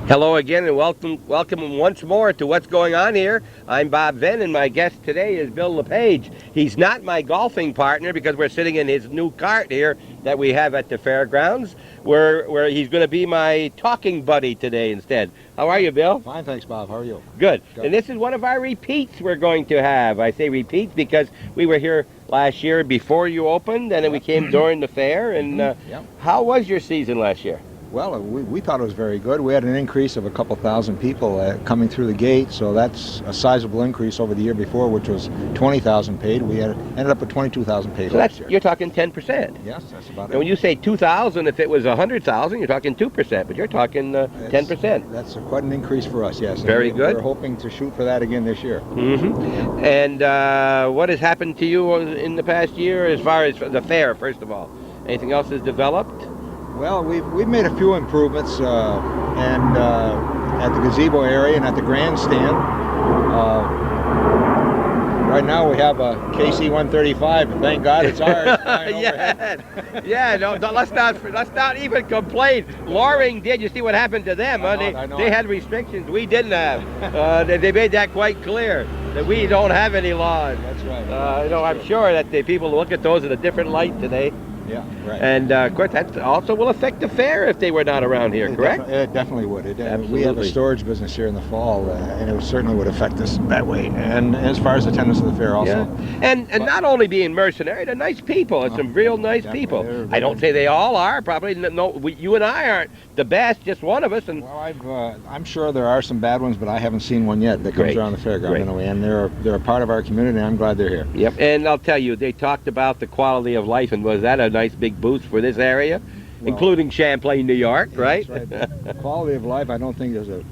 Hello again and welcome once more to What's Going On Here. I'm Bob Venn and my guest today is Bill LePage. He's not my golfing partner because we're sitting in his new cart here that we have at the fairgrounds where he's going to be my talking buddy today instead. How are you, Bill? Fine, thanks, Bob. How are you? Good. And this is one of our repeats we're going to have. I say repeats because we were here last year before you opened and then we came during the fair. And how was your season last year? Well, we thought it was very good. We had an increase of a couple thousand people coming through the gate, so that's a sizable increase over the year before, which was 20,000 paid. We ended up with 22,000 paid last year. You're talking 10%. Yes, that's about it. And when you say 2,000, if it was 100,000, you're talking 2%, but you're talking 10%. That's quite an increase for us, yes. Very good. We're hoping to shoot for that again this year. Mm-hmm. And what has happened to you in the past year as far as the fair, first of all? Anything else has developed? Well, we've made a few improvements, and at the gazebo area and at the grandstand. Right now we have a KC 135, and thank God it's ours. No, let's not even complain. Loring did. You see what happened to them? They had restrictions we didn't have. They made that quite clear that we don't have any laws. That's right. I'm sure that the people look at those in a different light today. Yeah, right. And of course, that also will affect the fair if they were not around here, correct? It definitely would. Absolutely. We have a storage business here in the fall, and it certainly would affect us that way. And as far as attendance of the fair also. Yeah. And not only being mercenary, they're nice people. It's some real nice people. I don't say they all are. Probably you and I aren't the best, just one of us. And well, I'm sure there are some bad ones, but I haven't seen one yet that comes around the fairground anyway. And they're a part of our community, and I'm glad they're here. Yep. And I'll tell you, they talked about the quality of life, and was that a nice big boost for this area, including Champlain, New York, right? That's right. Quality of life, I don't think there's a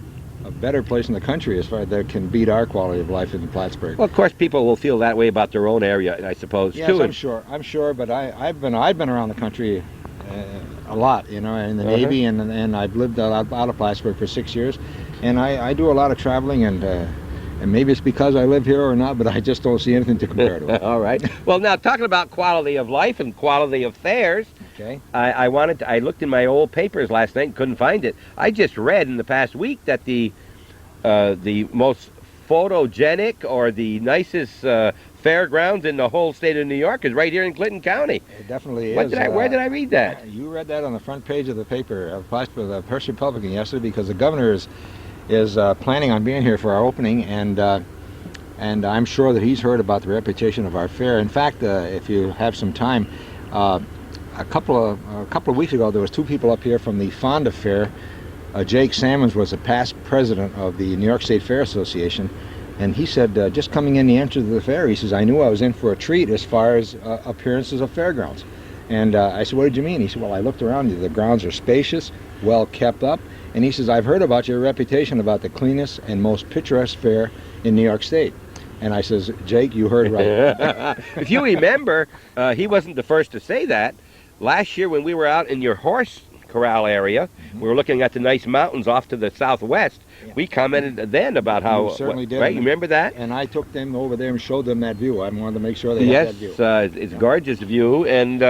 better place in the country as far as that can beat our quality of life in Plattsburgh. Well, of course, people will feel that way about their own area, I suppose, yes, too. I'm sure, but I've been around the country a lot, in the Navy, and I've lived out of Plattsburgh for 6 years, and I do a lot of traveling, and maybe it's because I live here or not, but I just don't see anything to compare to it. All right. Well, now, talking about quality of life and quality of fairs, okay. I looked in my old papers last night and couldn't find it. I just read in the past week that the most photogenic or the nicest fairgrounds in the whole state of New York is right here in Clinton County. It definitely is. Where did I read that? You read that on the front page of the paper, of the Press Republican yesterday, because the governor is planning on being here for our opening, and I'm sure that he's heard about the reputation of our fair. In fact, if you have some time, a couple of weeks ago, there was two people up here from the Fonda Fair. Jake Sammons was a past president of the New York State Fair Association, and he said, just coming in the entrance of the fair, he says, I knew I was in for a treat as far as appearances of fairgrounds. And I said, what did you mean? He said, well, I looked around, the grounds are spacious, well kept up, and he says, I've heard about your reputation about the cleanest and most picturesque fair in New York State. And I says, Jake, you heard right. If you remember, he wasn't the first to say that. Last year when we were out in your horse corral area, we were looking at the nice mountains off to the southwest. We commented then about how, certainly did. Right? You remember that? And I took them over there and showed them that view. I wanted to make sure they had that view. Yes, it's a gorgeous view. And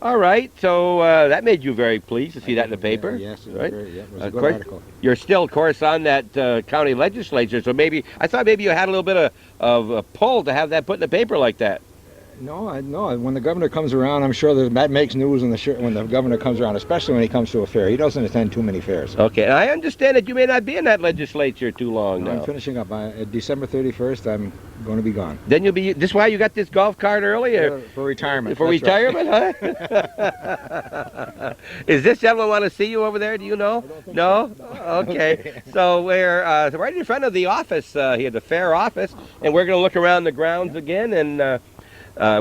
all right, so that made you very pleased to see that in the paper. Yes, it was, right? it was a good article. You're still, of course, on that county legislature, so I thought maybe you had a little bit of a pull to have that put in the paper like that. No. When the governor comes around, I'm sure that makes news when the governor comes around, especially when he comes to a fair. He doesn't attend too many fairs. Okay, and I understand that you may not be in that legislature too long now. I'm finishing up. December 31st, I'm going to be gone. Then you'll be. This is why you got this golf cart early? For retirement. For retirement, right. Huh? Is this gentleman want to see you over there? Do you know? No? Okay. So we're right in front of the office here, the fair office, and we're going to look around the grounds again, and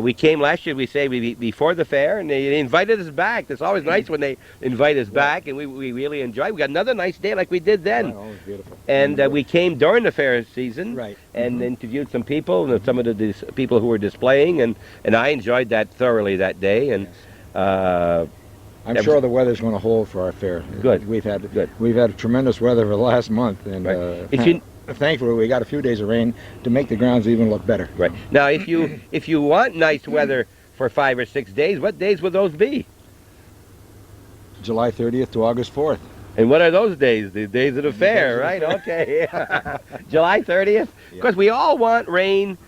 we came last year, before the fair, and they invited us back. It's always nice when they invite us back, and we really enjoy. We got another nice day like we did then. Oh, it was beautiful. And we came during the fair season, right, and interviewed some people, and some of the people who were displaying, and I enjoyed that thoroughly that day. And I'm sure the weather's going to hold for our fair. Good. We've had tremendous weather for the last month, and thankfully we got a few days of rain to make the grounds even look better. Right. Now, if you want nice weather for 5 or 6 days, what days will those be? July 30th to August 4th. And what are those days? The days of the fair, right? Okay. July 30th? Because we all want rain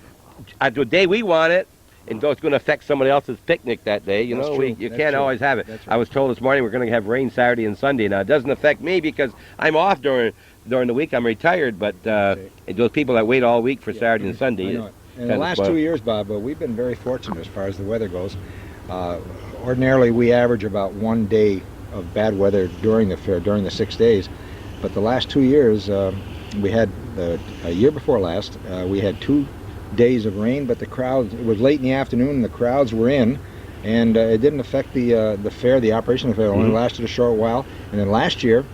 at the day we want it, and though it's going to affect somebody else's picnic that day, you know, you can't always have it. That's right. I was told this morning we're going to have rain Saturday and Sunday. Now, it doesn't affect me because I'm off during the week. I'm retired, but those people that wait all week for Saturday and Sunday. In the last 2 years, Bob, we've been very fortunate as far as the weather goes. Ordinarily, we average about 1 day of bad weather during the fair, during the 6 days. But the last 2 years, we had, a year before last, we had 2 days of rain, but the crowds, it was late in the afternoon and the crowds were in, and it didn't affect the fair, the operation of the fair. It only lasted a short while. And then last year,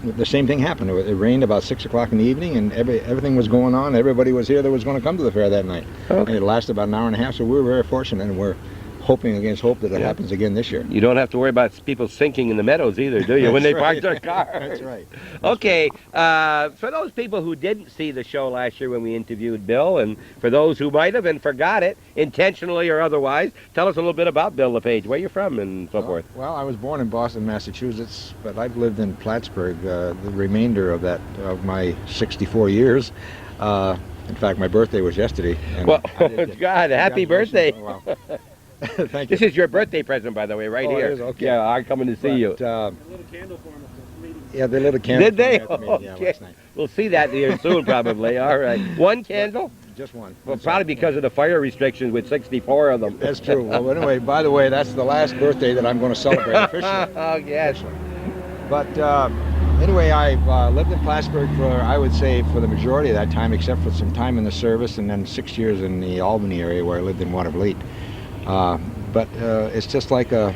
the same thing happened. It rained about 6 o'clock in the evening, and everything was going on. Everybody was here that was going to come to the fair that night. Okay. And it lasted about an hour and a half, so we were very fortunate, and we're hoping against hope that it happens again this year. You don't have to worry about people sinking in the meadows either, do you, when they park their cars? That's right. Okay, for those people who didn't see the show last year when we interviewed Bill, and for those who might have and forgot it, intentionally or otherwise, tell us a little bit about Bill LePage, where you're from and so forth. Well, I was born in Boston, Massachusetts, but I've lived in Plattsburgh the remainder of my 64 years. In fact, my birthday was yesterday. And well, God, happy birthday. Wow. Thank you. This is your birthday present, by the way, right here. It is? Okay. Yeah, I'm coming to see you. A little candle for him at the meeting. Yeah, they lit a candle. Did they? For me at the meeting, last night. We'll see that here soon, probably. All right. One candle? Just one. Well, probably because of the fire restrictions with 64 of them. That's true. Well, anyway, by the way, that's the last birthday that I'm going to celebrate officially. Oh, yes. But anyway, I've lived in Plattsburgh for, I would say, for the majority of that time, except for some time in the service, and then 6 years in the Albany area where I lived in Watervliet. But it's just like a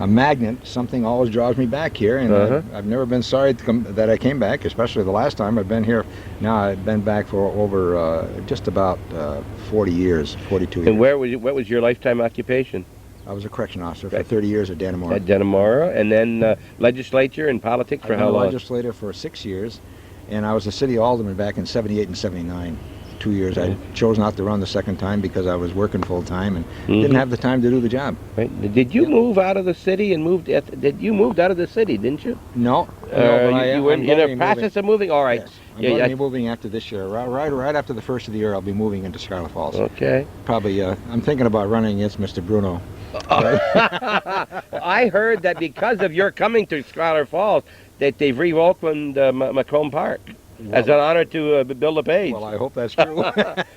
magnet. Something always draws me back here, and I've never been sorry that I came back, especially the last time. I've been here now. I've been back for over just about 40 years, 42 years. And what was your lifetime occupation? I was a correction officer for 30 years at Dannemora. At Dannemora, and then legislature and politics for how long? I was a legislator for 6 years, and I was a city alderman back in 78 and 79. 2 years. I chose not to run the second time because I was working full time and didn't have the time to do the job. Right. Did you move out of the city and you moved out of the city, didn't you? No. You were in a process of moving? All right. Yes. I'm going to be moving after this year. Right after the first of the year, I'll be moving into Scarlet Falls. Okay. Probably, I'm thinking about running against Mr. Bruno. I heard that because of your coming to Scarlet Falls, that they've reopened Macomb Park. As an honor to Bill LePage. Well, I hope that's true.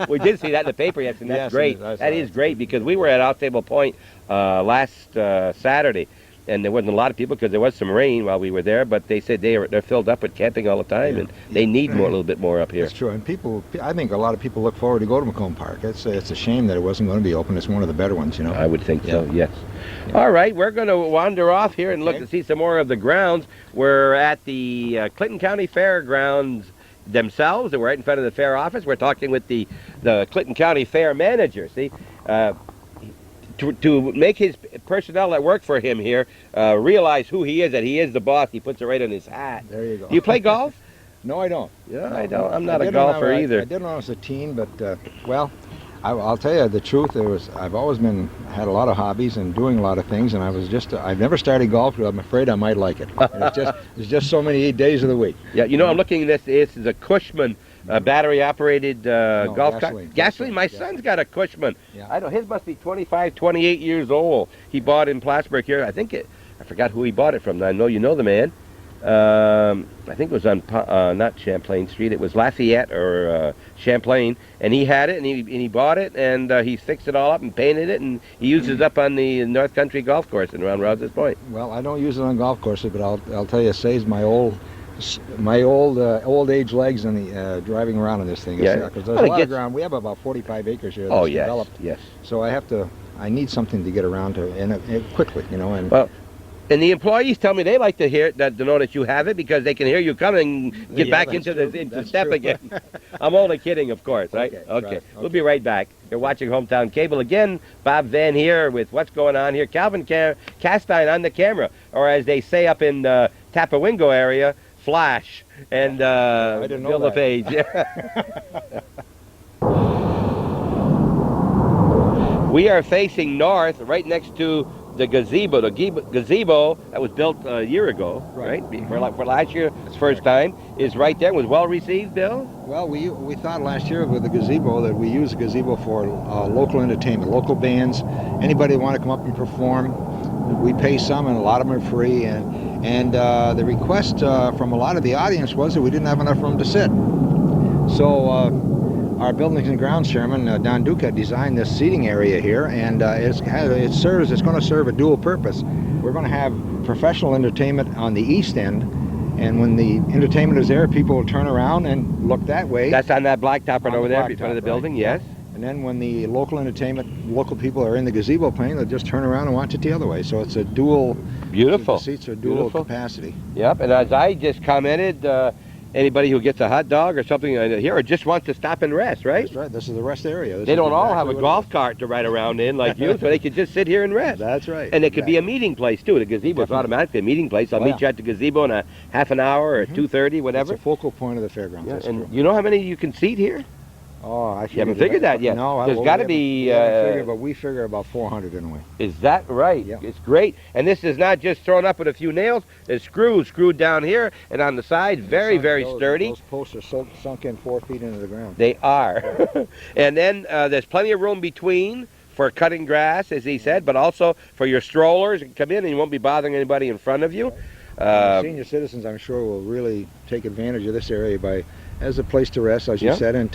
We did see that in the paper yesterday, and that's great. That is great because we were at Outstable Point last Saturday, and there wasn't a lot of people because there was some rain while we were there, but they said they're filled up with camping all the time, and they need a little bit more up here. That's true, and I think a lot of people look forward to go to Macomb Park. It's a shame that it wasn't going to be open. It's one of the better ones, you know. I would think so, yes. Yeah. All right, we're going to wander off here and look to see some more of the grounds. We're at the Clinton County Fairgrounds themselves. We're right in front of the fair office. We're talking with the Clinton County Fair manager. See, to make his personnel that work for him here realize who he is, that he is the boss. He puts it right on his hat. There you go. Do you play golf? No, I don't. Yeah, I don't. I'm not a golfer either. I did when I was a teen, but well, I'll tell you the truth. I've always had a lot of hobbies and doing a lot of things, and I've never started golf, but I'm afraid I might like it. There's just so many days of the week. Yeah, you know, I'm looking at this. This is a Cushman battery-operated golf cart. Gasoline. My son's got a Cushman. Yeah. I know his must be 25, 28 years old. He bought in Plattsburgh here. I forgot who he bought it from. I know you know the man. I think it was on not Champlain Street. It was Lafayette or Champlain, and he had it, and he bought it, and he fixed it all up and painted it, and he uses it up on the North Country golf course and around Rouse's Point. Well, I don't use it on golf courses, but I'll tell you, it saves my old age legs and the driving around in this thing. Yeah, because there's a lot of ground. We have about 45 acres here. Oh, that's developed. Yes. So I need something to get around to, and quickly, you know. And well, and the employees tell me they like to know that you have it because they can hear you coming and get back into step again. I'm only kidding, of course, right? Okay. We'll be right back. You're watching Hometown Cable again. Bob Venn here with what's going on here. Calvin Castine on the camera, or as they say up in Tapawingo area, Flash and Bill LePage. We are facing north, right next to the gazebo, gazebo that was built a year ago, right? For last year, first time, is right there. Was well received, Bill. Well, we thought last year with the gazebo that we use the gazebo for local entertainment, local bands, anybody want to come up and perform. We pay some, and a lot of them are free. And the request from a lot of the audience was that we didn't have enough room to sit. So our Buildings and Grounds Chairman, Don Duquette, designed this seating area here, and it's going to serve a dual purpose. We're going to have professional entertainment on the east end, and when the entertainment is there, people will turn around and look that way. That's on that blacktop right over there in front of the building, yes. And then when the local entertainment, local people are in the gazebo playing, they'll just turn around and watch it the other way. So it's a dual. Beautiful. The seats are dual capacity. Yep. And as I just commented, anybody who gets a hot dog or something here or just wants to stop and rest, right? That's right. This is the rest area. They don't all have a golf cart to ride around in like you, so they can just sit here and rest. That's right. And it could be a meeting place too. The gazebo is automatically a meeting place. I'll meet you at the gazebo in a half an hour or 2:30, whatever. It's a focal point of the fairgrounds. Yeah, That's and true. you know how many you can seat here? Oh, You haven't figured that yet. No, there's got to be. But we figure about 400 anyway. Is that right? Yeah. It's great. And this is not just thrown up with a few nails. There's screwed down here and on the side. Very sturdy. Those posts are sunk in 4 feet into the ground. They are. And then there's plenty of room between for cutting grass, as he said, but also for your strollers. You can come in and you won't be bothering anybody in front of you. Senior citizens, I'm sure, will really take advantage of this area as a place to rest, as you said, and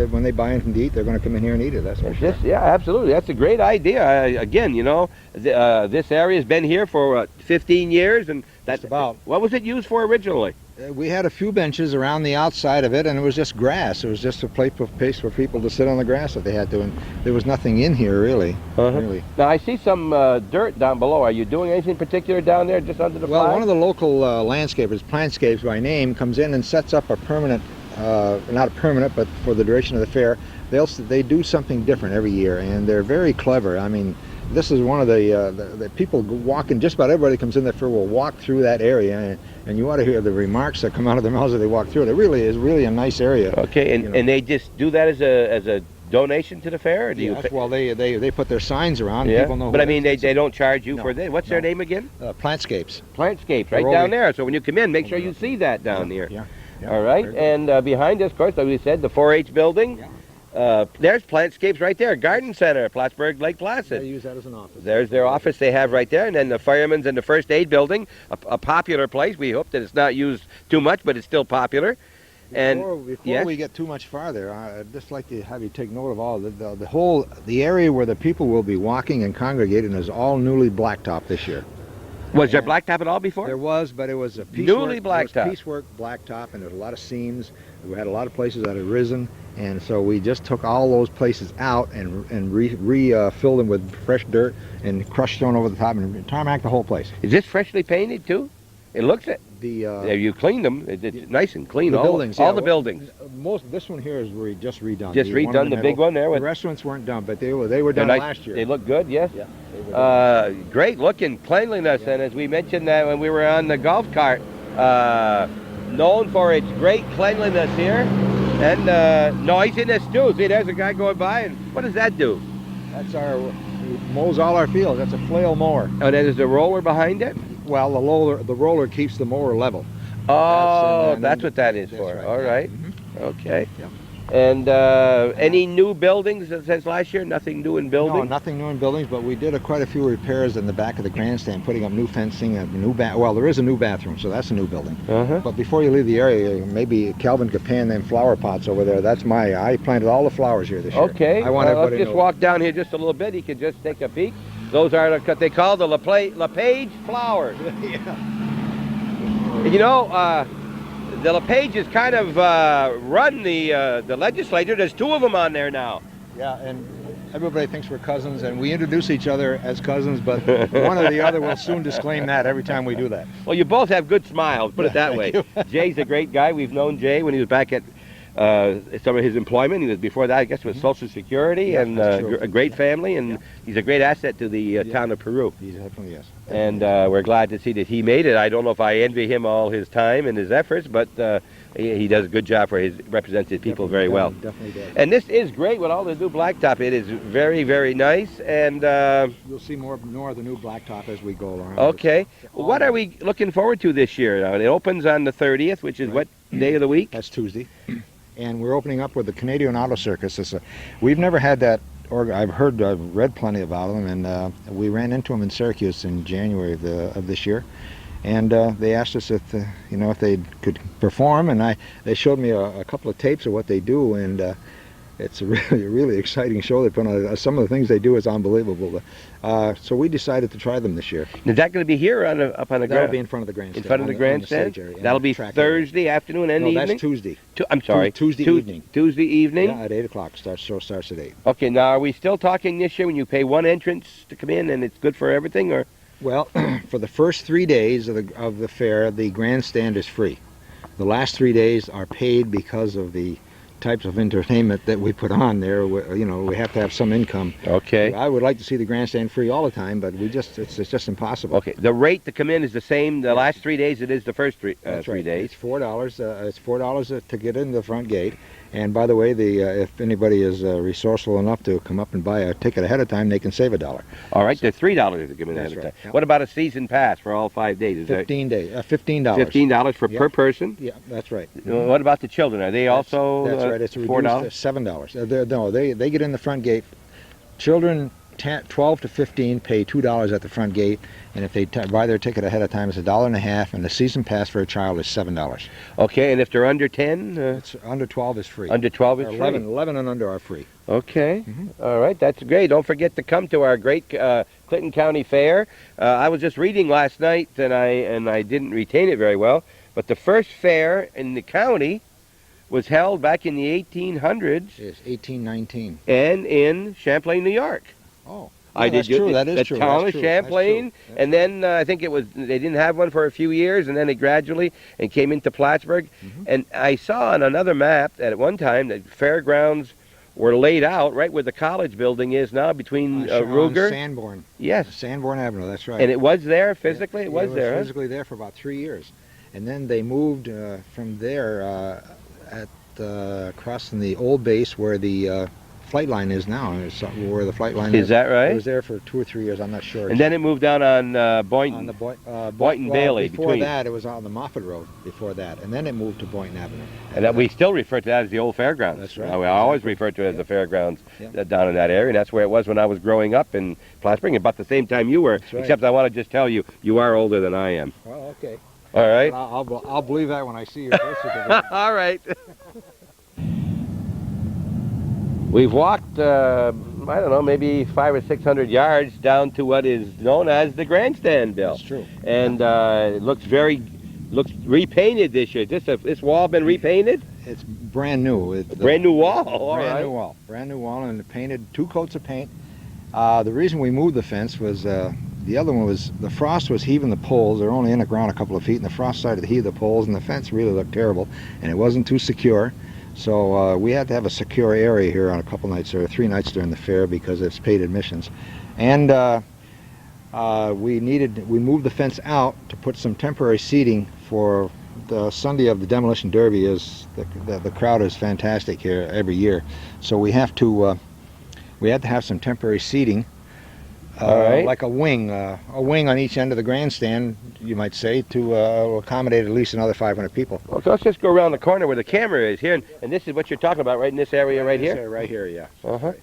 when they buy anything to eat, they're going to come in here and eat it. That's for sure. Yeah, absolutely. That's a great idea. Again, you know, this area has been here for 15 years, and that's about. What was it used for originally? We had a few benches around the outside of it, and it was just grass. It was just a place for people to sit on the grass if they had to, and there was nothing in here really. Really. Now I see some dirt down below. Are you doing anything particular down there, just under the flag? Well, one of the local landscapers, Plantscapes by name, comes in and sets up a permanent, not a permanent, but for the duration of the fair. They do something different every year, and they're very clever. I mean, this is one of the people walking. Just about everybody comes in the fair will walk through that area, and you ought to hear the remarks that come out of their mouths as they walk through it. It really is a nice area. Okay, and they just do that as a donation to the fair? Or do you well, they put their signs around. Yeah. People know. But I mean, they don't charge you for this. What's their name again? Plantscapes. Plantscapes, right down there. So when you come in, make sure you see that down here. Yeah. All right, and behind us, of course, like we said, the 4-H building. There's Plantscapes right there, Garden Center, Plattsburgh, Lake Placid. They use that as an office. There's their office they have right there, and then the Fireman's and the First Aid building, a popular place. We hope that it's not used too much, but it's still popular. Before we get too much farther, I'd just like to have you take note of all the area where the people will be walking and congregating is all newly blacktop this year. Was there blacktop at all before? There was, but it was a piecework. Newly blacktop. Piecework blacktop, and there's a lot of seams. We had a lot of places that had risen, and so we just took all those places out and refilled them with fresh dirt and crushed stone over the top and tarmac the whole place. Is this freshly painted too? It looks it. You cleaned them. It's nice and clean. The all buildings. All the buildings. This one here is just redone. Just redone, the big one there. The restaurants weren't done, but they were done last year. They look good, yes. Yeah. Great looking cleanliness, and as we mentioned that when we were on the golf cart, known for its great cleanliness here, and noisiness too. See, there's a guy going by, and what does that do? That's mows all our fields. That's a flail mower. Oh, then there's a roller behind it? Well, the roller keeps the mower level. Oh, that's what that is for. Right. All right. Mm-hmm. Okay. Yeah. And any new buildings since last year? Nothing new in buildings? No, nothing new in buildings, but we did quite a few repairs in the back of the grandstand, putting up new fencing, well, there is a new bathroom, so that's a new building. But before you leave the area, maybe Calvin could pan them flower pots over there. I planted all the flowers here this year. Okay. I want everybody let's just walk down here just a little bit. You can just take a peek. Those are what they call the LePage flowers. Yeah. You know, the LePages kind of run the legislature. There's 2 of them on there now. Yeah, and everybody thinks we're cousins, and we introduce each other as cousins, but one or the other will soon disclaim that every time we do that. Well, you both have good smiles, put it that way. Jay's a great guy. We've known Jay when he was back at some of his employment. He was before that, I guess, with Social Security, and a great family, and he's a great asset to the town of Peru. He definitely is. And we're glad to see that he made it. I don't know if I envy him all his time and his efforts, but He does a good job for his represents his people very well. Definitely does. And this is great with all the new blacktop. It is very, very nice. And You'll see more of the new blacktop as we go along. okay, what are we looking forward to this year? Now, it opens on the 30th, which is what day of the week? That's Tuesday. And we're opening up with the Canadian Auto Circus. We've never had that. I've read plenty about them, and we ran into them in Syracuse in January of this year. And they asked us if they could perform, and they showed me a couple of tapes of what they do, and it's a really exciting show they put on. Some of the things they do is unbelievable. So we decided to try them this year. Is that going to be here or up on the That'll ground? be in front of the grandstand. In front of the grandstand? That'll be Thursday afternoon and evening? No, that's Tuesday. I'm sorry. Tuesday evening. Tuesday evening? Yeah, at 8 o'clock. Show starts at 8. Okay, now are we still talking this year when you pay one entrance to come in and it's good for everything, or? Well, for the first 3 days of the fair, the grandstand is free. The last 3 days are paid because of the types of entertainment that we put on there. We have to have some income. Okay. I would like to see the grandstand free all the time, but it's just impossible. Okay. The rate to come in is the same the last 3 days it is the first three That's right. days. It's $4. It's $4 to get in the front gate. And by the way, if anybody is resourceful enough to come up and buy a ticket ahead of time, they can save $1. All right. They're $3 to come in ahead of That's time. right. Yep. What about a season pass for all 5 days? Is $15. $15 for per person? Yeah, that's right. What about the children? Are they also That's right. It's $4? $7. They get in the front gate. Children 12 to 15 pay $2 at the front gate, and if they buy their ticket ahead of time, it's $1.50, and the season pass for a child is $7. Okay, and if they're under 10? It's under 12 is free. Under 12 is 11, free? 11 and under are free. Okay. All right, that's great. Don't forget to come to our great Clinton County Fair. I was just reading last night, and I didn't retain it very well, but the first fair in the county was held back in the 1800s. It's 1819. And in Champlain, New York. Oh, I did that's true. That is the true. town That's of true. Champlain, That's true. and then I think they didn't have one for a few years, and then they gradually and came into Plattsburgh. And I saw on another map that at one time that fairgrounds were laid out right where the college building is now between Ruger. Sanborn. Yes. Sanborn Avenue. That's right. And it was there physically. Yeah, it was there. Physically there for about 3 years, and then they moved from there across from the old base where the flight line is now. It's where the flight line is. Is that right? It was there for 2 or 3 years. I'm not sure. And then it moved down on Boynton. On the Boynton Bailey. Before between. that, it was on the Moffett Road. Before that, and then it moved to Boynton Avenue. And that we still refer to that as the old fairgrounds. That's right. I always refer to it as the fairgrounds Yep. down in that area, and that's where it was when I was growing up in Plattsburgh, about the same time you were. That's right. Except I want to just tell you, you are older than I am. Well, okay. All right? I'll believe that when I see your birth certificate. All right. We've walked, I don't know, maybe 500 or 600 yards down to what is known as the grandstand, Bill. That's true. And it looks repainted this year. This wall been repainted? It's brand new. It's Brand new wall. All brand right. new wall. Brand new wall, and painted 2 coats of paint. The reason we moved the fence was the other one was the frost was heaving the poles. They're only in the ground a couple of feet, and the frost started to heave the poles, and the fence really looked terrible, and it wasn't too secure. So we had to have a secure area here on a couple nights or 3 nights during the fair because it's paid admissions, and we moved the fence out to put some temporary seating for the Sunday of the Demolition Derby. The crowd is fantastic here every year, so we had to have some temporary seating. All right. Like a wing on each end of the grandstand, you might say, to accommodate at least another 500 people. Okay, let's just go around the corner where the camera is here, and this is what you're talking about, right in this area right here? Right here, yeah. Uh-huh.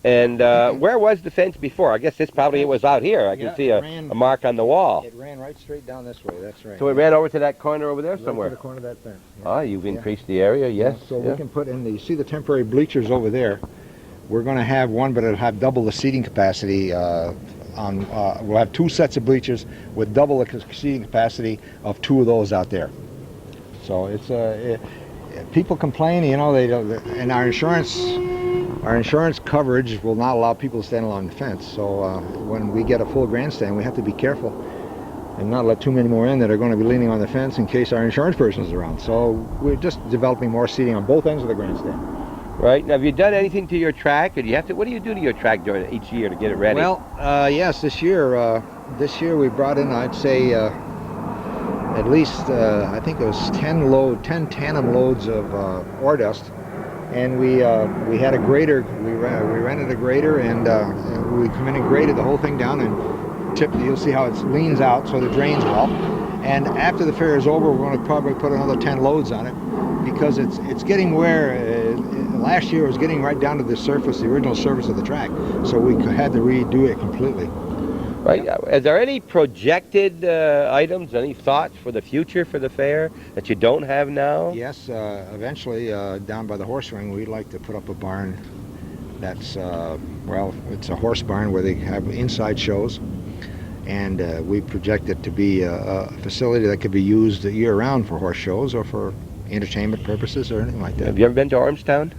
And where was the fence before? I guess it was out here. I can see a mark on the wall. It ran right straight down this way, that's right. So it ran over to that corner over there Right somewhere? to the corner of that fence. Yeah. Ah, you've increased the area, yes. So we can put in you see the temporary bleachers over there. We're going to have one, but it'll have double the seating capacity. We'll have 2 sets of bleachers with double the seating capacity of 2 of those out there. So people complain, they don't, and our insurance coverage will not allow people to stand along the fence. So when we get a full grandstand, we have to be careful and not let too many more in that are going to be leaning on the fence in case our insurance person is around. So we're just developing more seating on both ends of the grandstand. Right. Now, have you done anything to your track? Or do you have to? What do you do to your track during each year to get it ready? Well, yes, this year we brought in, I'd say, at least I think it was 10 tandem loads of ore dust, and we had a grader. We rented a grader, and we come in and graded the whole thing down and tipped. You'll see how it leans out so the drains well. And after the fair is over, we're going to probably put another 10 loads on it, because it's getting where last year it was getting right down to the surface, the original surface of the track. So we had to redo it completely. Right. Is there any projected items, any thoughts for the future for the fair that you don't have now? Yes, eventually down by the horse ring, we'd like to put up a barn that's, well, it's a horse barn where they have inside shows. And we project it to be a facility that could be used year-round for horse shows or for entertainment purposes or anything like that. Have you ever been to Ormstown?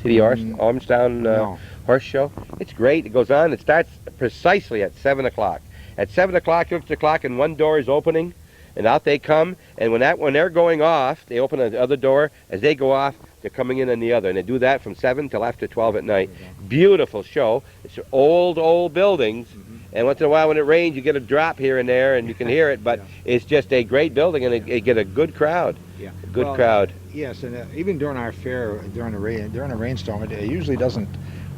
See the Ormstown no. horse show? It's great. It goes on. It starts precisely at 7 o'clock. At 7 o'clock, you look at the clock, and one door is opening, and out they come. And when they're going off, they open the other door. As they go off, they're coming in on the other. And they do that from 7 till after 12 at night. Beautiful show. It's old buildings. And once in a while when it rains, you get a drop here and there, and you can hear it. But it's just a great building, and it get a good crowd. Yeah. A good crowd. Yes, and even during our fair, during a rainstorm, it usually doesn't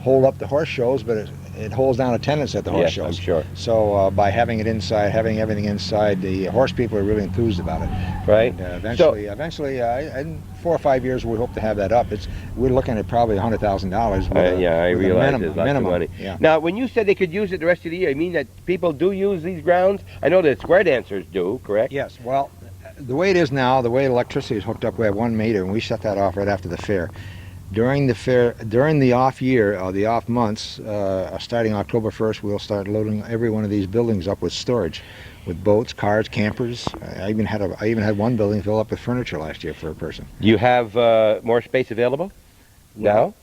hold up the horse shows, but it holds down attendance at the horse shows. I'm sure. So by having it inside, having everything inside, the horse people are really enthused about it. Right. And eventually, in 4 or 5 years, we hope to have that up. We're looking at probably $100,000. Yeah, I realize it's lots of money. Yeah. Now, when you said they could use it the rest of the year, you mean that people do use these grounds? I know that square dancers do, correct? Yes. Well, the way it is now, the way electricity is hooked up, we have 1 meter, and we shut that off right after the fair. During the fair, during the off year, or the off months, starting October 1st, we'll start loading every one of these buildings up with storage, with boats, cars, campers. I even had one building fill up with furniture last year for a person. Do you have more space available now?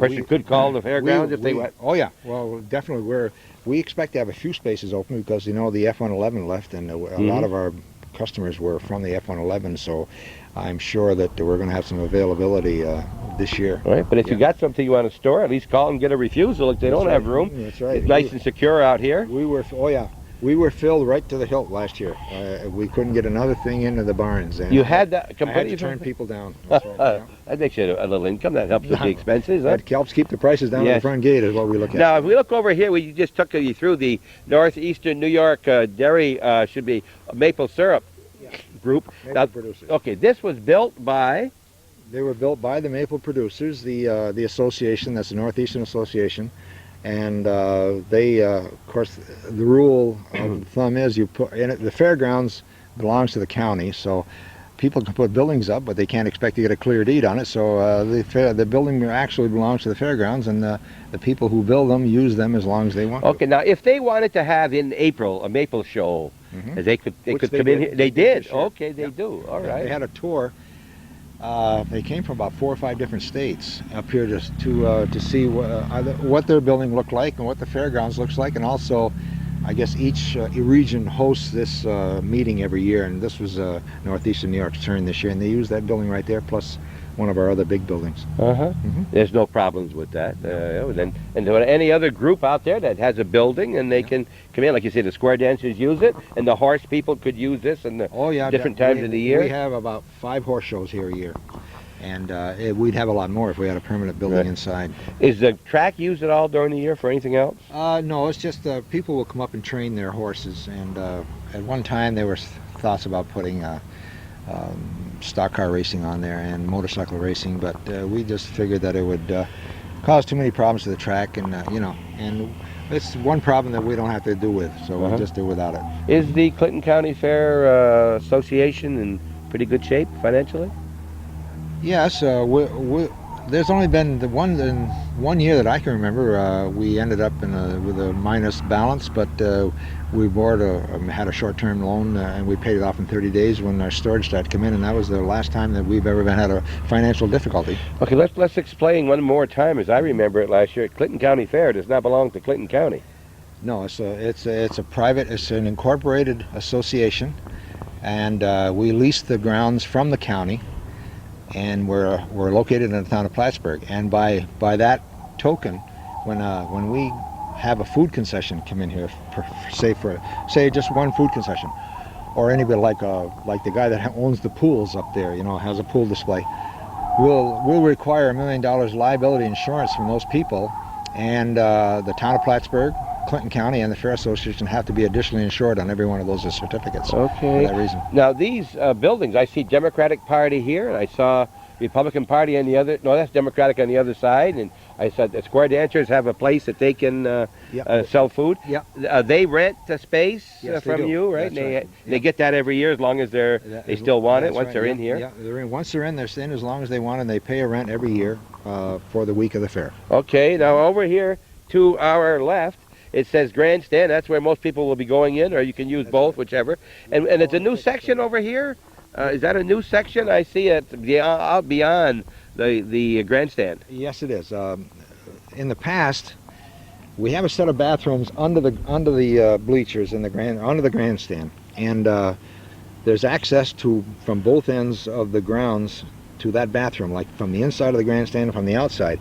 Person could call the fairgrounds if they want. Oh yeah, well definitely. We expect to have a few spaces open because the F-111 left, and a lot of our customers were from the F-111, so I'm sure that we're going to have some availability this year. All right, but if you got something you want to store, at least call and get a refusal if they don't have room. That's right. It's nice and secure out here. We were filled right to the hilt last year. We couldn't get another thing into the barns. And you had that completely. I had to turn people down. That's right, yeah. That makes you a little income. That helps with the expenses. Huh? That helps keep the prices down at the front gate is what we look at. Now, if we look over here, we just took you through the Northeastern New York dairy, should be maple syrup group. Maple producers. Okay, this was built by? They were built by the maple producers, the association, that's the Northeastern Association. And they, of course, the rule of thumb is you put in it, the fairgrounds belongs to the county, so people can put buildings up, but they can't expect to get a clear deed on it. So the building actually belongs to the fairgrounds, and the people who build them use them as long as they want. Okay, now if they wanted to have in April a maple show, they could come in here. They did. Okay, they do. All right. They had a tour. They came from about 4 or 5 different states up here to see what their building looked like and what the fairgrounds looks like, and also, I guess each region hosts this meeting every year, and this was Northeastern New York's turn this year, and they used that building right there, plus one of our other big buildings. There's no problems with that. And any other group out there that has a building and they can come in, like you say, the square dancers use it, and the horse people could use this in different times of the year. We have about 5 horse shows here a year, and we'd have a lot more if we had a permanent building inside. Is the track used at all during the year for anything else? No, it's just people will come up and train their horses, and at one time there were thoughts about putting stock car racing on there and motorcycle racing, but we just figured that it would cause too many problems to the track, and and it's one problem that we don't have to do with, so we'll just do without it. Is the Clinton County Fair Association in pretty good shape financially? Yes, there's only been the one year that I can remember. We ended up with a minus balance, but we had a short-term loan, and we paid it off in 30 days when our storage started to come in, and that was the last time that we've ever had a financial difficulty. Okay, let's explain one more time, as I remember it last year. Clinton County Fair does not belong to Clinton County. No, it's an incorporated association, and we lease the grounds from the county. And we're located in the town of Plattsburgh, and by that token, when we have a food concession come in here, say just one food concession, or anybody like the guy that owns the pools up there, has a pool display, will require $1 million liability insurance from those people, and the town of Plattsburgh, Clinton County, and the Fair Association have to be additionally insured on every one of those certificates. Okay. For that reason. Now these buildings, I see Democratic Party here, and I saw Republican Party on the other. No, that's Democratic on the other side, and I said the square dancers have a place that they can sell food. Yeah. They rent a space Yes, they from do. you, right? That's And right. they get that every year as long as they still want it That's once right. they're in Yeah, here. Yeah, they're in. Once they're in, they're staying as long as they want, and they pay a rent every year for the week of the fair. Okay. Now over here to our left, it says grandstand. That's where most people will be going in, or you can use both, whichever. And it's a new section over here. Is that a new section? I see it out beyond the grandstand. Yes, it is. In the past, we have a set of bathrooms under the bleachers in under the grandstand, and there's access from both ends of the grounds to that bathroom, like from the inside of the grandstand and from the outside.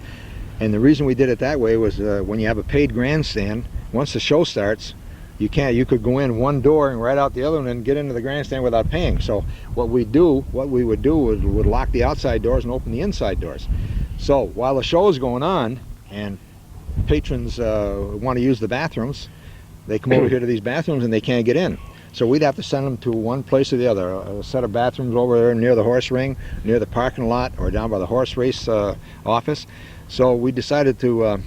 And the reason we did it that way was when you have a paid grandstand, once the show starts, you could go in one door and right out the other one and get into the grandstand without paying. So what we would do is we'd lock the outside doors and open the inside doors. So while the show is going on and patrons want to use the bathrooms, they come over here to these bathrooms and they can't get in. So we'd have to send them to one place or the other, a set of bathrooms over there near the horse ring, near the parking lot, or down by the horse race office. So we decided to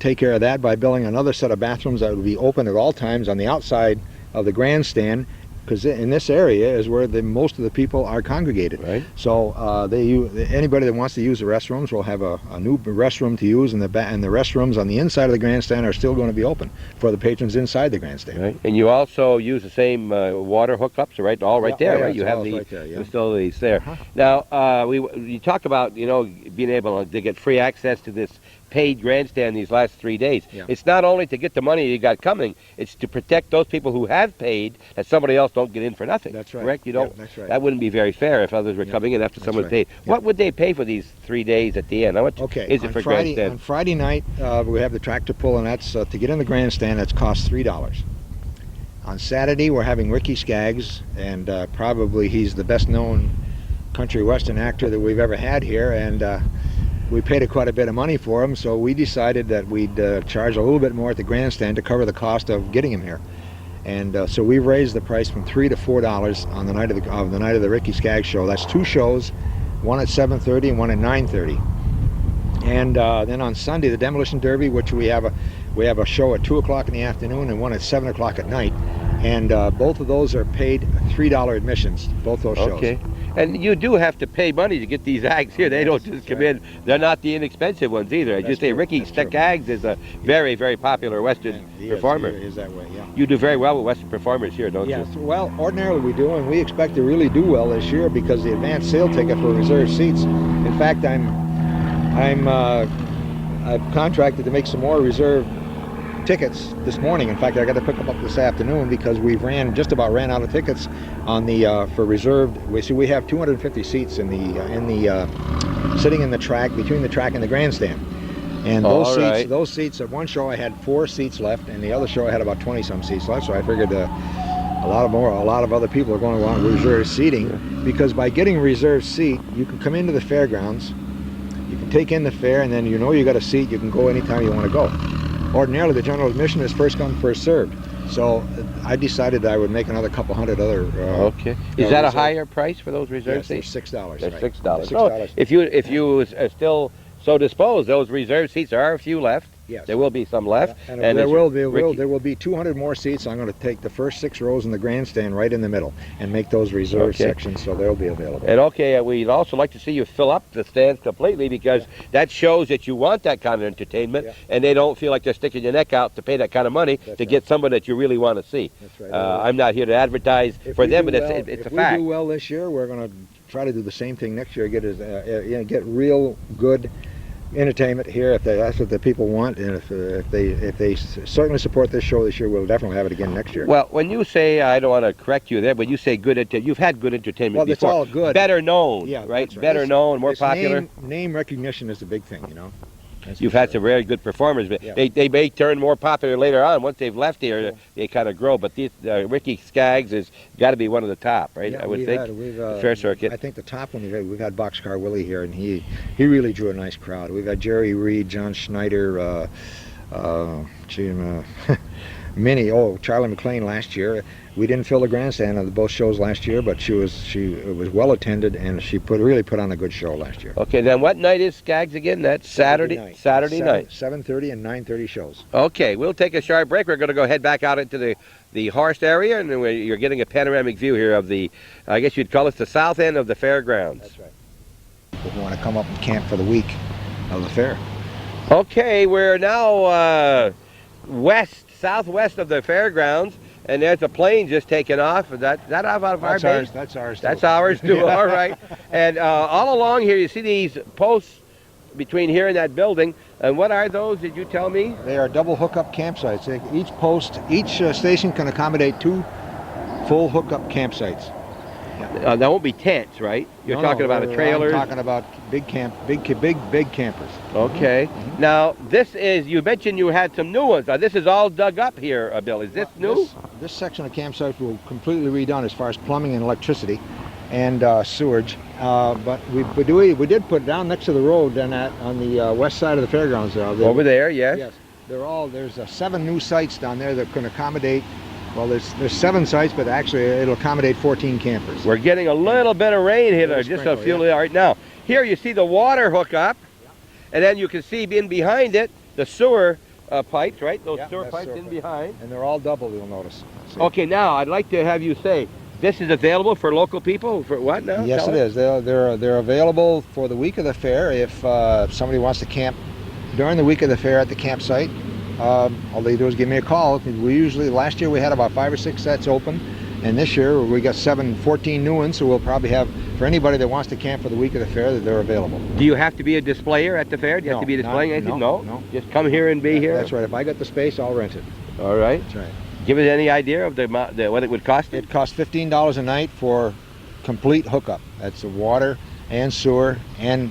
take care of that by building another set of bathrooms that would be open at all times on the outside of the grandstand, because in this area is where most of the people are congregated. Right. So anybody that wants to use the restrooms will have a new restroom to use, and the restrooms on the inside of the grandstand are still going to be open for the patrons inside the grandstand. Right. And you also use the same water hookups, right? All right there, yeah, right? You have the right there, yeah. facilities there. Now, you talk about being able to get free access to this paid grandstand these last 3 days. Yeah. It's not only to get the money you got coming, it's to protect those people who have paid, that somebody else don't get in for nothing. That's right. Correct? You don't. Yeah, that's right. That wouldn't be very fair if others were coming in after someone right. paid. Yeah. What would they pay for these 3 days at the end? How much is it for grandstand? On Friday night, we have the tractor pull, and that's to get in the grandstand. That's cost $3. On Saturday, we're having Ricky Skaggs, and probably he's the best-known country western actor that we've ever had here, and we paid quite a bit of money for him, so we decided that we'd charge a little bit more at the grandstand to cover the cost of getting him here. And so we've raised the price from $3 to $4 on the night of the Ricky Skaggs show. That's two shows, one at 7:30 and one at 9:30. And then on Sunday, the Demolition Derby, which we have a show at 2 o'clock in the afternoon and one at 7 o'clock at night. And both of those are paid $3 admissions, both those shows. Okay. And you do have to pay money to get these acts here. They don't just come in. They're not the inexpensive ones either. As you say, Ricky Skaggs is a very, very popular Western performer. He is that way, yeah. You do very well with Western performers here, don't Yes, you? well, ordinarily we do, and we expect to really do well this year because the advance sale ticket for reserved seats. In fact, I've contracted to make some more reserved tickets this morning. In fact, I got to pick them up this afternoon because we just about ran out of tickets on the for reserved. We have 250 seats in the sitting in the track, between the track and the grandstand. And those seats at one show I had 4 seats left, and the other show I had about 20 some seats left. So I figured a lot of other people are going to want reserved seating, because by getting a reserved seat, you can come into the fairgrounds, you can take in the fare, and then you got a seat. You can go anytime you want to go. Ordinarily, the general admission is first come, first served. So I decided that I would make another couple hundred other. Okay. Is that a higher price for those reserved Yes, seats? they're $6. They're right. $6. They're So $6. if you are still so disposed, those reserved seats, there are a few left. Yes. There will be some left. And, And there it's will be 200 more seats. I'm going to take the first 6 rows in the grandstand right in the middle and make those reserved sections, so they'll be available. And okay, we'd also like to see you fill up the stands completely, because that shows that you want that kind of entertainment, and they don't feel like they're sticking your neck out to pay that kind of money to get somebody that you really want to see. That's right. I'm not here to advertise for them, but it's a If fact. we do well this year, we're going to try to do the same thing next year. Get real good entertainment here, if that's what the people want, and if they certainly support this show this year, we'll definitely have it again next year. Well, when you say, I don't want to correct you there, but you say good, you've had good entertainment Well, before. it's all good. Better known, Yeah, right? that's right. Better known, more It's popular. Name recognition is the big thing, That's you've for had sure. some very good performers. But Yeah. they may turn more popular later on. Once they've left here, they kind of grow. But these, Ricky Skaggs has got to be one of the top, right? Yeah, I would we've think. had, we've, the fair circuit. I think the top one we've had Boxcar Willie here, and he really drew a nice crowd. We've had Jerry Reed, John Schneider, Minnie, Charlie McLean last year. We didn't fill the grandstand of both shows last year, but it was well attended, and she really put on a good show last year. Okay, then what night is Skaggs again? That's Saturday night. 7:30 and 9:30 shows. Okay, we'll take a sharp break. We're going to go head back out into the horse area, and you're getting a panoramic view here of the, I guess you'd call it the south end of the fairgrounds. That's right. If you want to come up and camp for the week of the fair. Okay, we're now southwest of the fairgrounds, and there's a plane just taking off. Is that out of our base? That's ours. That's ours too. All right. And all along here, you see these posts between here and that building. And what are those? Did you tell me? They are double hookup campsites. Each station can accommodate 2 full hookup campsites. That won't be tents, right? You're talking about a trailer. I'm talking about big campers. Okay. Now, you mentioned you had some new ones. Now, this is all dug up here, Bill. Is this new? This section of campsites will completely redone as far as plumbing and electricity and sewage. But we did put down next to the road on the west side of the fairgrounds there. Over there, yes. Yes. There's 7 new sites down there that can accommodate. Well, there's 7 sites, but actually it'll accommodate 14 campers. We're getting a little bit of rain here, just a few right now. Here you see the water hookup, and then you can see in behind it the sewer pipes, right? Those sewer pipes in behind. And they're all double, you'll notice. See? Okay, now I'd like to have you say, this is available for local people? For what now? Yes, it is. They're available for the week of the fair if somebody wants to camp during the week of the fair at the campsite. All they do is give me a call. Last year we had about 5 or 6 sets open, and this year we got 14 new ones, so we'll probably have, for anybody that wants to camp for the week of the fair, that they're available. Do you have to be a displayer at the fair? Do you have to be displaying anything? No. Just come here and be here? That's right. If I got the space, I'll rent it. All right. That's right. Give us any idea of what it would cost? It costs $15 a night for complete hookup. That's the water and sewer and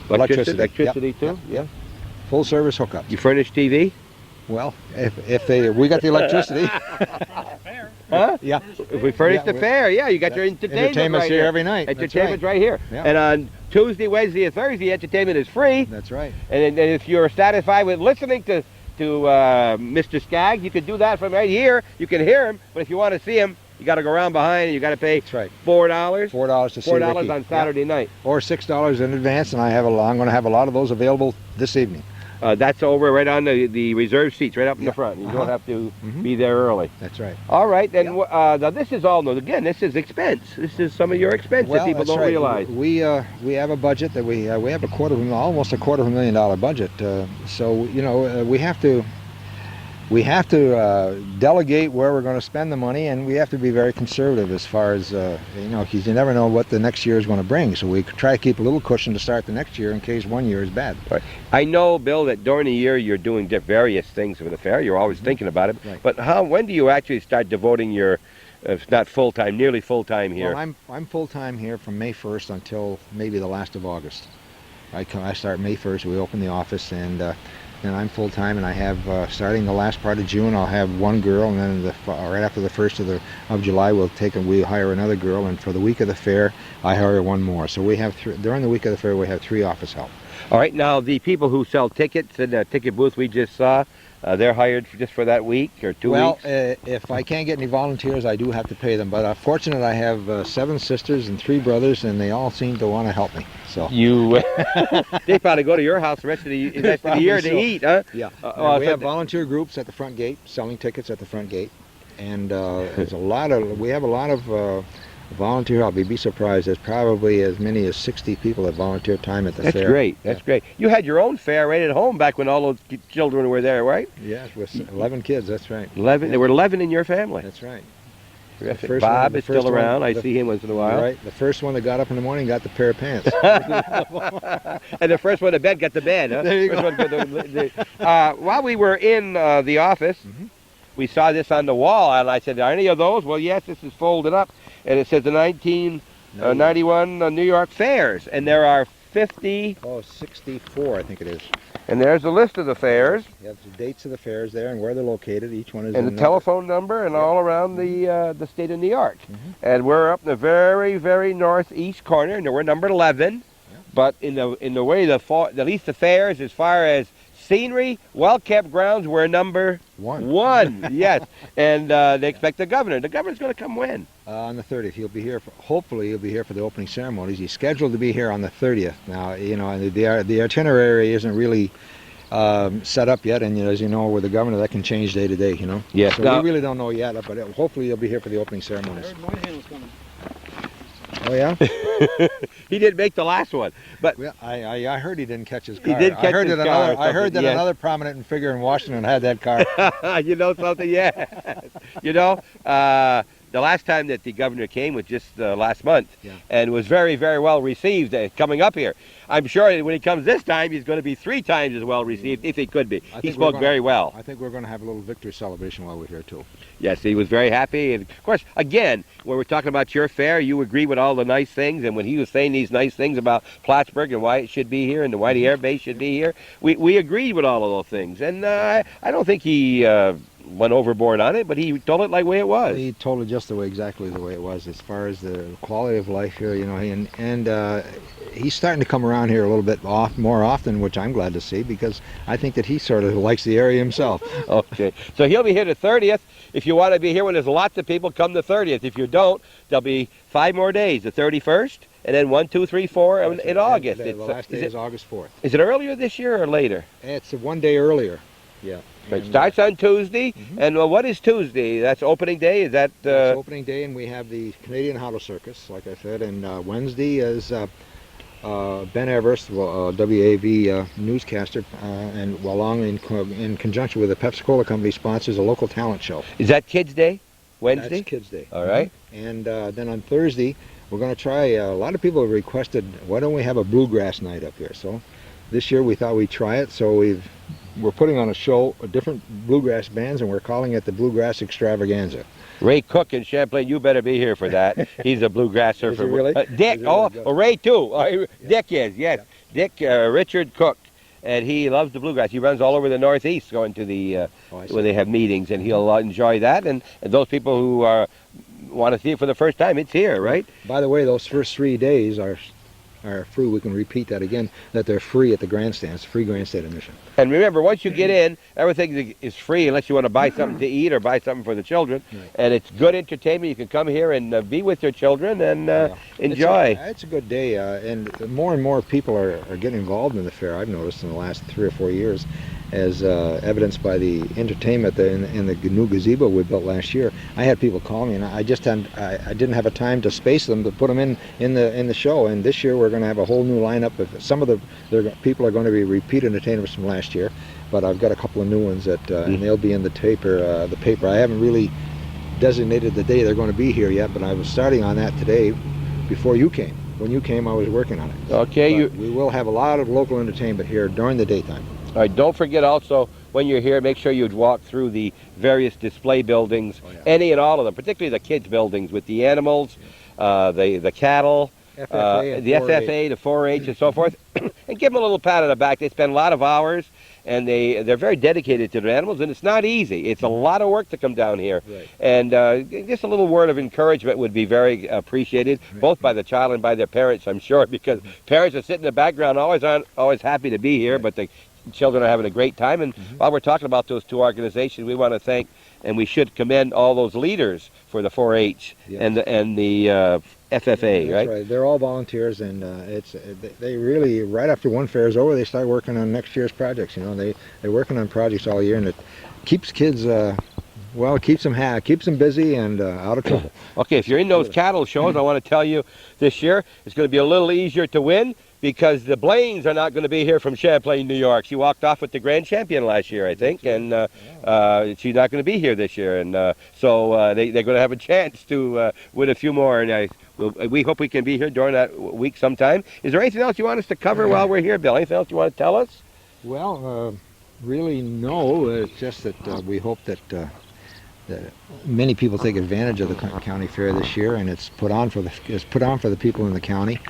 electricity. Electricity too? Yep. Full service hookup. You furnish TV? Well, if we got the electricity. Huh? Yeah. If we furnish the fair, you got your entertainment's here every night. Entertainment's right here. Yeah. And on Tuesday, Wednesday, and Thursday, entertainment is free. That's right. And if you're satisfied with listening to Mr. Skaggs, you can do that from right here. You can hear him, but if you want to see him, you got to go around behind and you got to pay That's right. $4. $4 to see Ricky. $4 on Saturday night. Or $6 in advance, and I'm going to have a lot of those available this evening. That's over right on the reserved seats, right up in the front. You don't have to be there early. That's right. All right, then now this is all new. Again, this is expense. This is some of your expense that people don't realize. We have a budget that we have almost $250,000 budget. So we have to delegate where we're going to spend the money, and we have to be very conservative as far as because you never know what the next year is going to bring. So we try to keep a little cushion to start the next year in case one year is bad. Right. I know, Bill, that during the year you're doing various things for the fair. You're always thinking about it. Right. But when do you actually start devoting your, if not full time, nearly full time here? Well, I'm full time here from May 1st until maybe the last of August. I start May 1st. We open the office, and then I'm full time, and I have starting the last part of June, I'll have 1 girl, and then right after the 1st of July, we hire another girl, and for the week of the fair, I hire 1 more. So we have during the week of the fair, we have 3 office help. All right, now the people who sell tickets in the ticket booth we just saw, they're hired just for that week or 2 weeks? Well, if I can't get any volunteers, I do have to pay them. But fortunate, I have 7 sisters and 3 brothers, and they all seem to want to help me. So they probably go to your house the rest of the year to eat, huh? Yeah. We have volunteer groups at the front gate, selling tickets at the front gate, and we have a lot of volunteer help. You'd be surprised. There's probably as many as 60 people that volunteer time at the fair. That's great. That's great. You had your own fair right at home back when all those children were there, right? Yeah, with 11 kids. That's right. 11. Yeah. There were 11 in your family. That's right. Terrific. Bob is still around. I see him once in a while. Right. The first one that got up in the morning got the pair of pants. And the first one to bed got the bed. Huh? There you go. While we were in the office, we saw this on the wall, and I said, "Are any of those?" Well, yes. This is folded up, and it says the 1991 New York Fairs, and there are 50, Oh, 64, I think it is. and there's a list of the fairs, You have the dates of the fairs there and where they're located. Each one is and a the number. telephone number, and all around the state of New York. And we're up in the very, very northeast corner, and we're number 11. But in the way at least the fairs, as far as scenery, well-kept grounds, we're number one. Yes, and they expect the governor. The governor's going to come when? On the 30th. He'll be here. Hopefully, he'll be here for the opening ceremonies. He's scheduled to be here on the 30th. Now, you know, the itinerary isn't really set up yet, and as you know, with the governor, that can change day to day. You know. Yes. So we really don't know yet, but hopefully, he'll be here for the opening ceremonies. I heard Moynihan was coming. Oh yeah. He didn't make the last one, but Well, I heard he didn't catch his car. He did catch I heard his that car or I heard that something, yes. another prominent figure in Washington had that car. you know something? Yeah. You know, the last time that the governor came was just last month, and was very, very well received coming up here. I'm sure that when he comes this time, he's going to be 3 times as well received, if he could be. He spoke very well. I think we're going to have a little victory celebration while we're here, too. Yes, he was very happy. And, of course, again, when we're talking about your fair, you agree with all the nice things. And when he was saying these nice things about Plattsburgh and why it should be here and why the air base should be here, we agreed with all of those things. And I don't think he went overboard on it, but he told it like the way it was. He told it exactly the way it was, as far as the quality of life here, you know, and he's starting to come around here a little bit more often, which I'm glad to see, because I think that he sort of likes the area himself. Okay, so he'll be here the 30th. If you want to be here when there's lots of people, come the 30th. If you don't, there'll be 5 more days, the 31st, and then 1, 2, 3, 4 in August. The last day is August 4th. Is it earlier this year or later? It's 1 day earlier. Yeah. It starts on Tuesday, and what is Tuesday? That's opening day? Is that... It's opening day, and we have the Canadian Howler Circus, like I said, and Wednesday is Ben Everest, WAV newscaster, and along in conjunction with the Pepsi-Cola company, sponsors a local talent show. Is that Kids Day? Wednesday? That's Kids Day. All right. And then on Thursday, we're going to try, a lot of people have requested, why don't we have a bluegrass night up here? So this year we thought we'd try it, so we're putting on a show of different bluegrass bands, and we're calling it the Bluegrass Extravaganza. Ray Cook in Champlain, you better be here for that. He's a bluegrasser. Is he really? Dick, Ray too. Dick is, yes. Yeah. Dick, Richard Cook, and he loves the bluegrass. He runs all over the Northeast going to the, where they have meetings, and he'll enjoy that. And those people who want to see it for the first time, it's here, right? By the way, those first 3 days are free. We can repeat that again, that they're free at the grandstands, free grandstand admission. And remember, once you get in, everything is free unless you want to buy something to eat or buy something for the children. Right. And it's good entertainment. You can come here and be with your children and enjoy. It's a good day, and more and more people are getting involved in the fair, I've noticed in the last 3 or 4 years, as evidenced by the entertainment in the new gazebo we built last year. I had people call me, and I didn't have a time to space them to put them in the show. And this year we're going to have a whole new lineup. Some of the people are going to be repeat entertainers from last year, but I've got a couple of new ones that and they'll be in the paper. I haven't really designated the day they're going to be here yet, but I was starting on that today before you came. When you came, I was working on it. Okay, we will have a lot of local entertainment here during the daytime. All right, don't forget also, when you're here, make sure you walk through the various display buildings, any and all of them, particularly the kids' buildings with the animals, the cattle, FFA the FFA, the 4-H, and so forth, and give them a little pat on the back. They spend a lot of hours, and they're very dedicated to their animals, and it's not easy. It's a lot of work to come down here. Right. And just a little word of encouragement would be very appreciated, both by the child and by their parents, I'm sure, because parents are sitting in the background, aren't always happy to be here, but the children are having a great time. And while we're talking about those 2 organizations, we want to thank, and we should commend all those leaders for the 4-H and the FFA, That's right? They're all volunteers, and they really, right after one fair is over, they start working on next year's projects. You know, they're working on projects all year, and it keeps kids, keeps them busy and out of trouble. Okay, if you're in those cattle shows, I want to tell you this year it's going to be a little easier to win, because the Blaines are not going to be here from Champlain, New York. She walked off with the grand champion last year, I think, and she's not going to be here this year. And so they're going to have a chance to win a few more. And we hope we can be here during that week sometime. Is there anything else you want us to cover while we're here, Bill? Anything else you want to tell us? Well, really, no. It's just that we hope that many people take advantage of the county fair this year, and it's put on for the people in the county.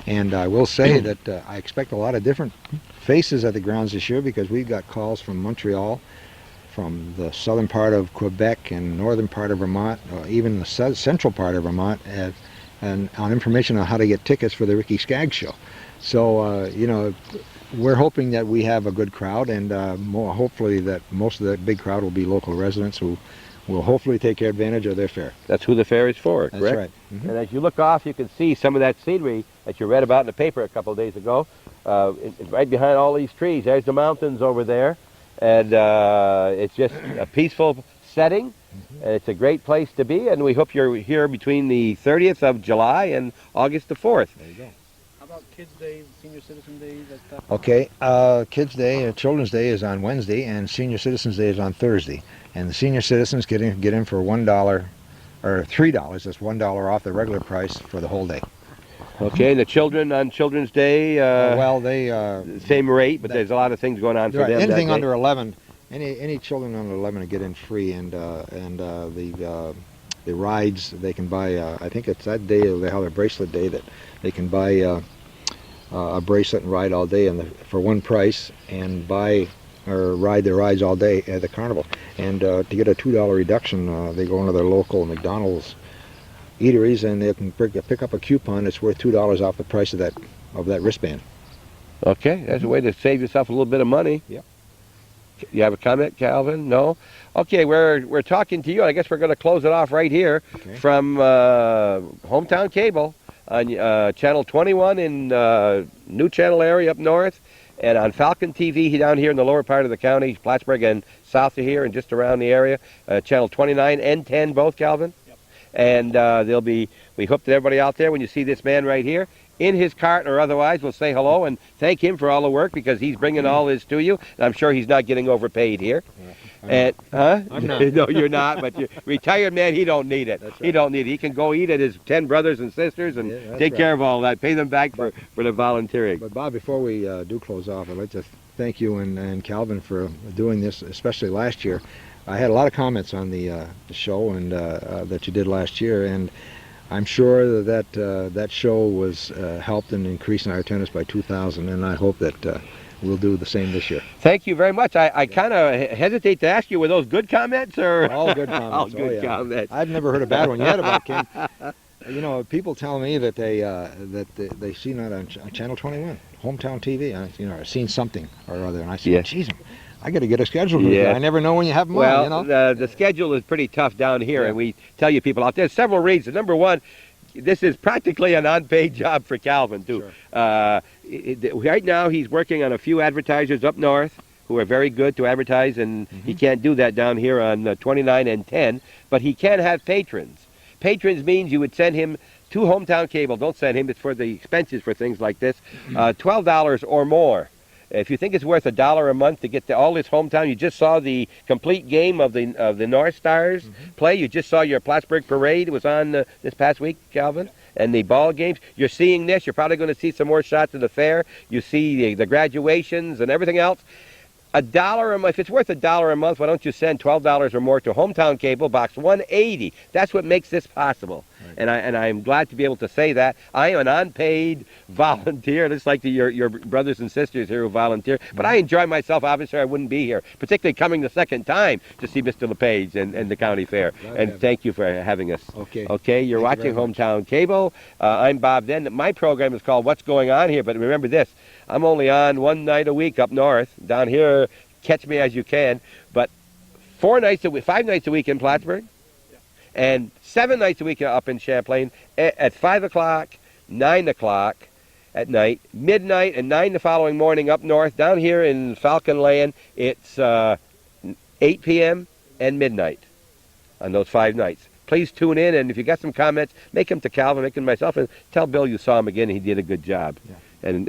And I will say that I expect a lot of different faces at the grounds this year, because we've got calls from Montreal, from the southern part of Quebec and northern part of Vermont, even the central part of Vermont, and on information on how to get tickets for the Ricky Skaggs show. So, you know, we're hoping that we have a good crowd, and hopefully that most of that big crowd will be local residents who will hopefully take advantage of their fair. That's who the fair is for, correct? That's right. Mm-hmm. And as you look off, you can see some of that scenery that you read about in the paper a couple of days ago. Right behind all these trees, there's the mountains over there. And it's just a peaceful setting, and it's a great place to be. And we hope you're here between the 30th of July and August the 4th. There you go. How about Kids Day, Senior Citizen Day, that stuff? Okay, Kids Day, Children's Day is on Wednesday, and Senior Citizens Day is on Thursday. And the senior citizens get in for $1 or $3. That's $1 off the regular price for the whole day. Okay, and the children on Children's Day, Well, they same rate, but there's a lot of things going on for right, them. anything that day. under 11, any children under 11 get in free, and the rides they can buy. I think it's that day they have a bracelet day that they can buy a bracelet and ride all day for one price, and buy or ride the rides all day at the carnival. And to get a $2 reduction, they go into their local McDonald's eateries, and they can pick up a coupon that's worth $2 off the price of that wristband. Okay, that's a way to save yourself a little bit of money. Yep. You have a comment, Calvin? No? Okay, we're talking to you. I guess we're going to close it off right here from Hometown Cable on Channel 21 in New Channel area up north, and on Falcon TV down here in the lower part of the county, Plattsburgh, and south of here and just around the area, Channel 29 and 10 both, Calvin. Yep. And we hope that everybody out there, when you see this man right here, in his cart or otherwise, will say hello and thank him for all the work, because he's bringing all this to you. And I'm sure he's not getting overpaid here. And I'm not. No, you're not. But you're retired man, he don't need it. That's right. He don't need it. He can go eat at his 10 brothers and sisters and take care of all that. Pay them back for the volunteering. But Bob, before we do close off, I'd like to thank you and Calvin for doing this, especially last year. I had a lot of comments on the show and that you did last year, and I'm sure that show was helped in increasing our attendance by 2,000, and I hope that we'll do the same this year. Thank you very much. I kind of hesitate to ask you, were those good comments or All good comments. all good comments? I've never heard a bad one yet about Ken. You know, people tell me that they seen that on Channel 21, Hometown TV. I've seen something or other, and I said, geez, I got to get a schedule for this. I never know when you have them on, you know? The schedule is pretty tough down here, and we tell you people out there, several reasons. Number one, this is practically an unpaid job for Calvin, too. Sure. Right now, he's working on a few advertisers up north who are very good to advertise, and he can't do that down here on 29 and 10, but he can have patrons. Patrons means you would send him to Hometown Cable. Don't send him. It's for the expenses for things like this. $12 or more. If you think it's worth $1 a month to get to all this hometown, you just saw the complete game of the North Stars play. You just saw your Plattsburgh Parade. It was on this past week, Calvin, and the ball games. You're seeing this. You're probably going to see some more shots of the fair. You see the graduations and everything else. $1 a month. If it's worth $1 a month, why don't you send $12 or more to Hometown Cable, Box 180? That's what makes this possible. Right. And I'm glad to be able to say that. I am an unpaid volunteer, just like your brothers and sisters here who volunteer. But I enjoy myself. Obviously, I wouldn't be here, particularly coming the second time to see Mr. LePage and the county fair. And thank you for having us. Okay. Okay, you're watching Hometown Cable. I'm Bob Venne. My program is called What's Going On Here, but remember this. I'm only on one night a week up north. Down here, catch me as you can. But 5 nights a week in Plattsburgh, and 7 nights a week up in Champlain at 5 o'clock, 9 o'clock at night, midnight, and 9 the following morning up north. Down here in Falcon Land, it's 8 p.m. and midnight on those 5 nights. Please tune in, and if you got some comments, make them to Calvin, make them to myself, and tell Bill you saw him again. He did a good job. And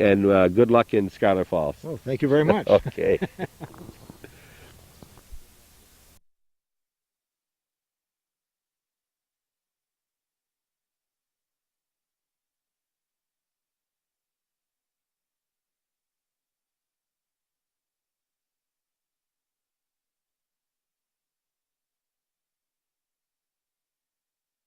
good luck in Schuyler Falls. Oh, thank you very much. Okay.